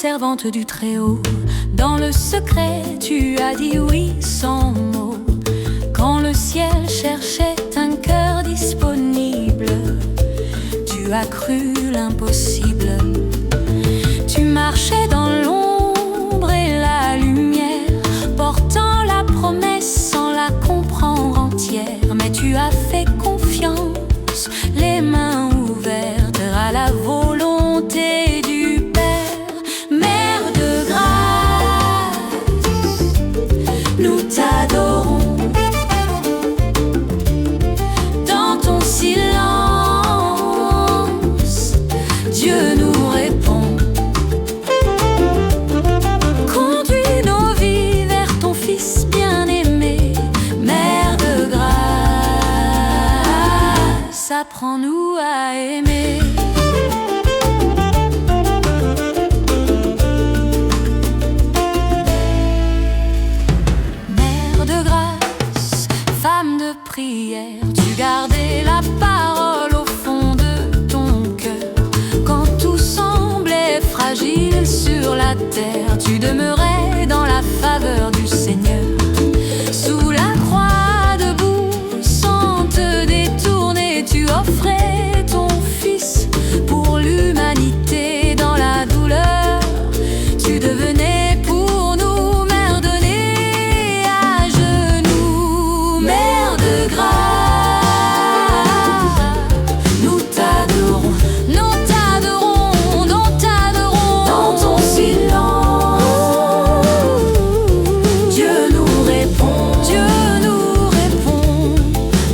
servante du Très-Haut. Dans le secret, tu as dit oui sans mot. Quand le ciel cherchait un cœur disponible, tu as cru l'impossible. Tu marchais dans l'ombre et la lumière, portant la promesse sans la comprendre entière. Mais tu as fait confiance, les mains ouvertes à la volonté du Père. Mère de grâce, nous t'adorons. Dans ton silence, Dieu nous répond. Conduis nos vies vers ton Fils bien-aimé. Mère de grâce, apprends-nous à aimer. Mère de grâce, femme de prière, tu gardais la parole au fond de ton cœur. Quand tout semblait fragile sur la terre, tu demeurais dans la faveur du Seigneur. Sous la croix debout, sans te détourner, tu offrais ton Fils pour l'humanité. Dans la douleur, tu devenais pour nous mère donnée à genoux. Mère de grâce, nous t'adorons, nous t'adorons, nous t'adorons. Dans ton silence, Dieu nous répond, Dieu nous répond.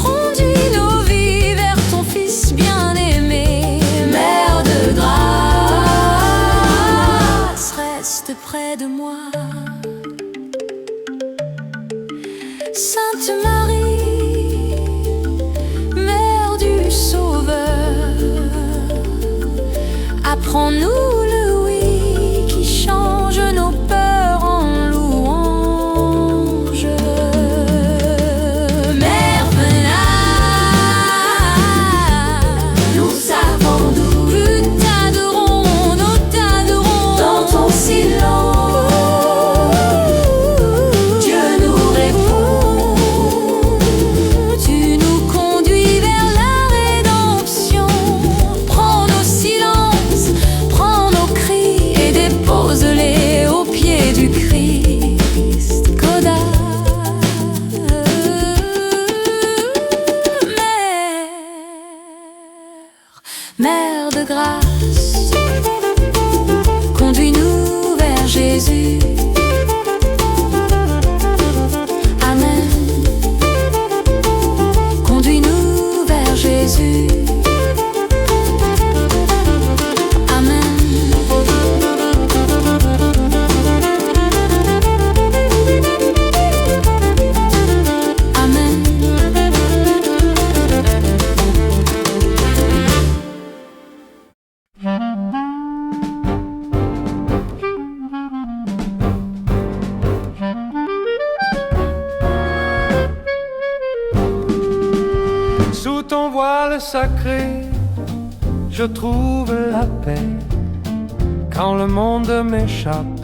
Conduis nos vies vers ton Fils bien-aimé. Mère de grâce, reste près de moi. Sainte Marie, Mère du Sauveur, apprends-nous le oui qui change nos peurs en louange. Mère Venale, nous savons d'où nous t'adorons, nous t'adorons. Dans ton silence, Dieu nous répond. Tu nous conduis vers la rédemption. Prends nos silences, prends nos cris et dépose-les aux pieds du Christ. Coda, Mère de grâce, conduis-nous vers Jésus. Amen. Conduis-nous vers Jésus. Amen. Amen. Sous ton voile sacré, je trouve la paix. Quand le monde m'échappe,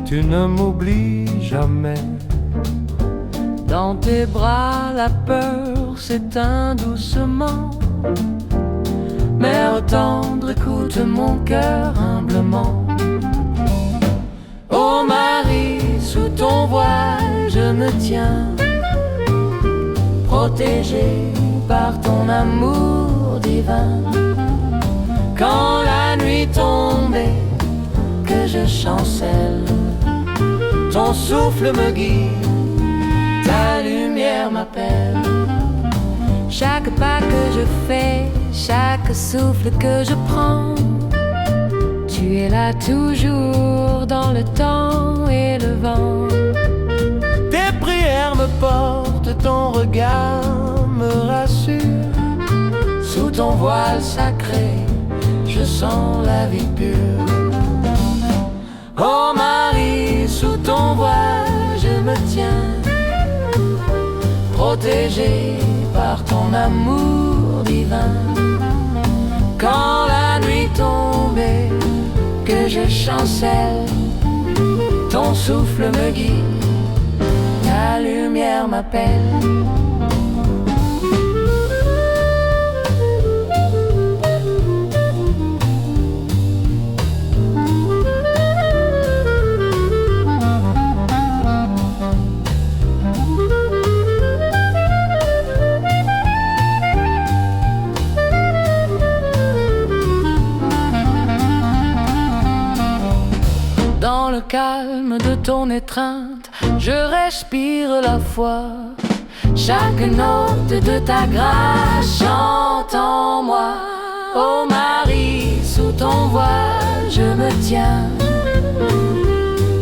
tu ne m'oublies jamais. Dans tes bras, la peur s'éteint doucement. Mère tendre, écoute mon cœur humblement. Ô Marie, sous ton voile, je me tiens, protégée par ton amour divin. Quand la nuit tombait, que je chancelle, ton souffle me guide, ta lumière m'appelle. Chaque pas que je fais, chaque souffle que je prends, tu es là toujours dans le temps et le vent. Tes prières me portent, ton regard me rassure. Sous ton voile sacré, je sens la vie pure. Oh Marie, sous ton voile, je me tiens, protégée par ton amour divin. Quand la nuit tombait, que je chante chancelle. Ton souffle me guide, ta lumière m'appelle. Dans le calme de ton étreinte, je respire la foi. Chaque note de ta grâce chante en moi. Ô Marie, sous ton voile, je me tiens,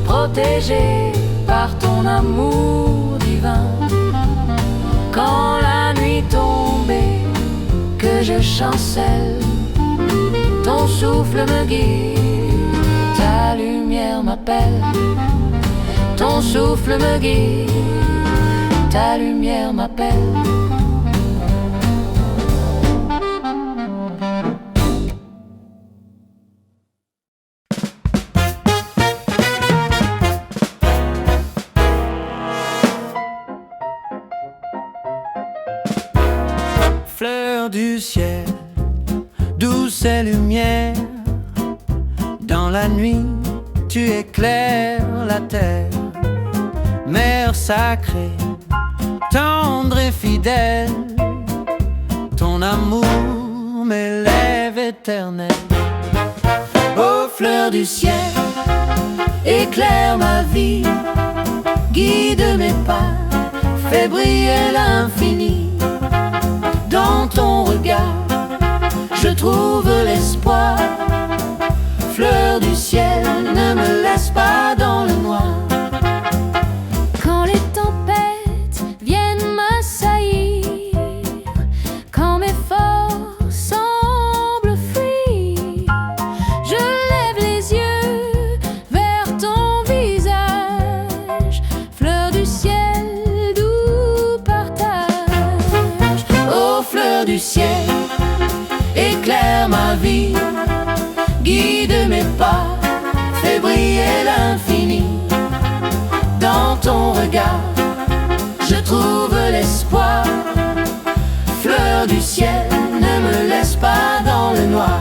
protégée par ton amour divin. Quand la nuit tombait, que je chancelle, ton souffle me guide. Ta lumière m'appelle, ton souffle me guide, ta lumière m'appelle. Fleur du ciel, douce lumière, dans la nuit, tu éclaires la terre. Mère sacrée, tendre et fidèle, ton amour m'élève éternel. Ô fleur du ciel, éclaire ma vie, guide mes pas, fais briller l'infini. Dans ton regard, je trouve l'espoir. Fleur du ciel, ne me laisse pas dans le noir. Quand les tempêtes viennent m'assaillir, quand mes forces semblent fuir, je lève les yeux vers ton visage, fleur du ciel, doux partage. Ô fleur du ciel, éclaire ma vie, guide mes pas, fais briller l'infini. Dans ton regard, je trouve l'espoir. Fleur du ciel, ne me laisse pas dans le noir.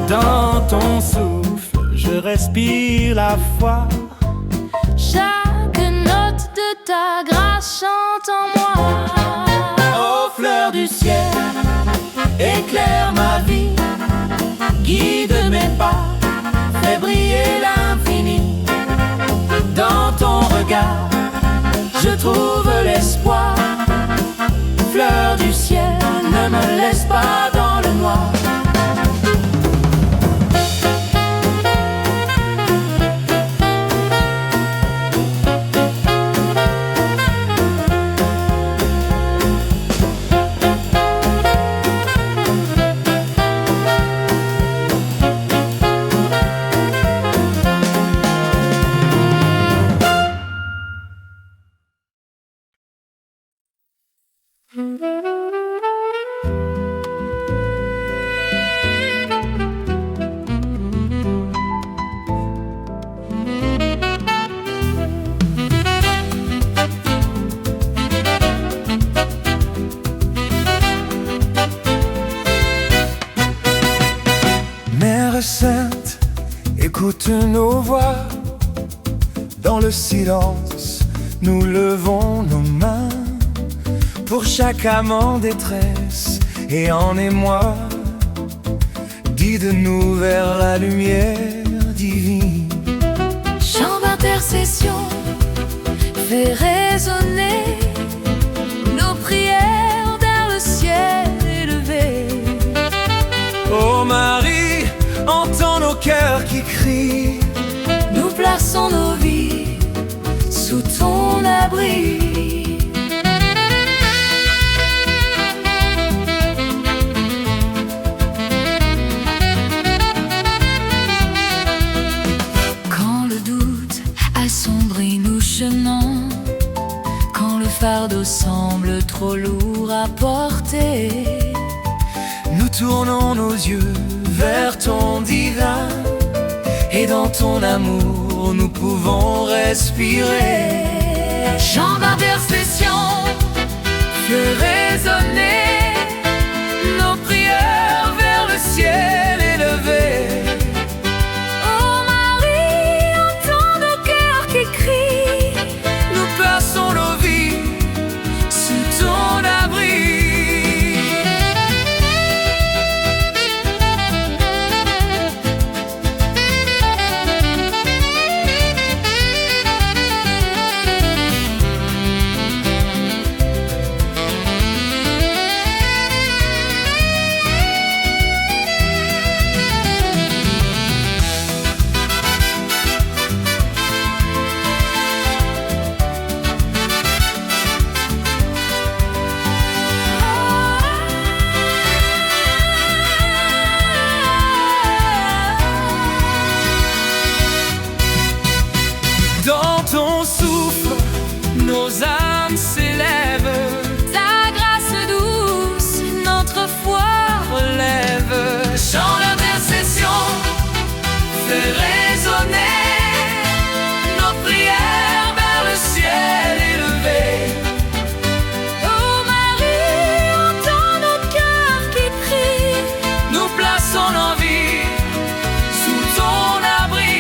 Dans ton souffle, je respire la foi. Chaque note de ta grâce chante en moi. Ô fleur du ciel, éclaire ma vie, guide mes pas, fais briller l'infini. Dans ton regard, je trouve l'espoir. Fleur du ciel, ne me laisse pas dans le noir. Mère sainte, écoute nos voix. Dans le silence, nous levons nos mains pour chaque âme en détresse et en émoi. Guide-nous vers la lumière divine. Chant d'intercession, fait résonner abri. Quand le doute assombrit nos chemins, quand le fardeau semble trop lourd à porter, nous tournons nos yeux vers ton divin, et dans ton amour nous pouvons respirer. chant d'intercession fait résonner nos prières vers le ciel élevé. Oh Marie, entends nos cœurs qui crient, Nous plaçons nos vies sous ton abri. dans ton souffle, nos âmes s'élèvent. Ta grâce douce, notre foi relève. Chant d'intercession fait résonner nos prières vers le ciel élevé. Oh Marie, entends nos cœurs qui prient, Nous plaçons nos vies sous ton abri.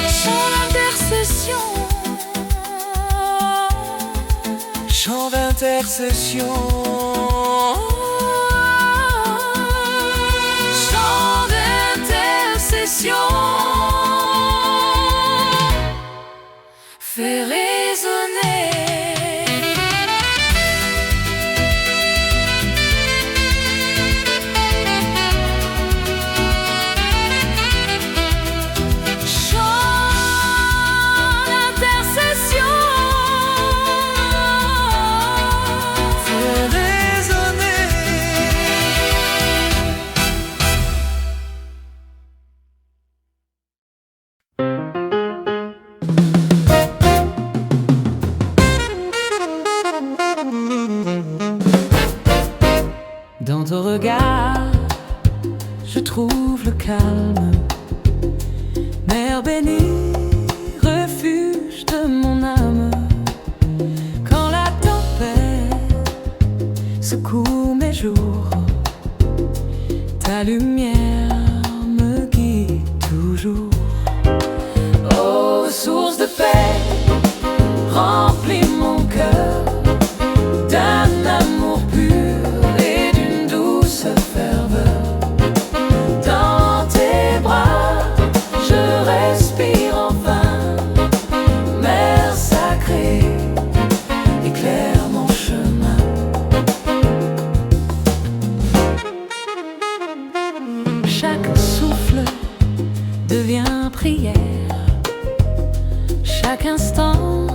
chant d'intercession. Chant d'intercession. Chant d'intercession fait résonner. Chant d'intercession Fait résonner. Dans ton regard, je trouve le calme. Mère bénie, refuge de mon âme. Quand la tempête secoue mes jours, ta lumière me guide toujours. Ô source de paix, remplis mon cœur d'un amour pur et d'une douce ferveur. Dans tes bras, je respire enfin. Mère sacrée, éclaire mon chemin. Chaque souffle devient prière. Chaque instant,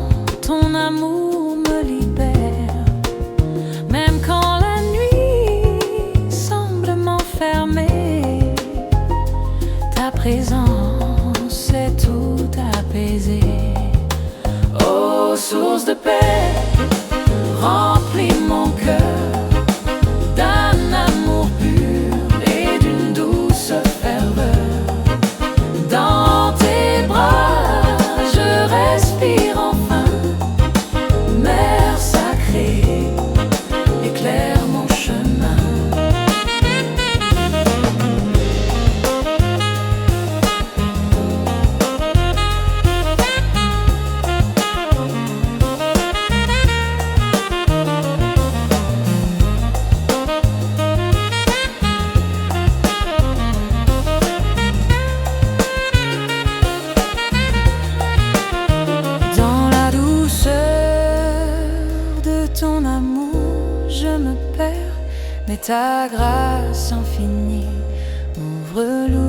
ton amour me libère. Même quand la nuit semble m'enfermer, ta présence est tout apaisée. Ô source de paix, remplis mon cœur d'un amour pur et d'une douce ferveur. Dans tes bras, je respire enfin. Mère sacrée, éclaire mon chemin. ta grâce infinie m'ouvre l'ouïe.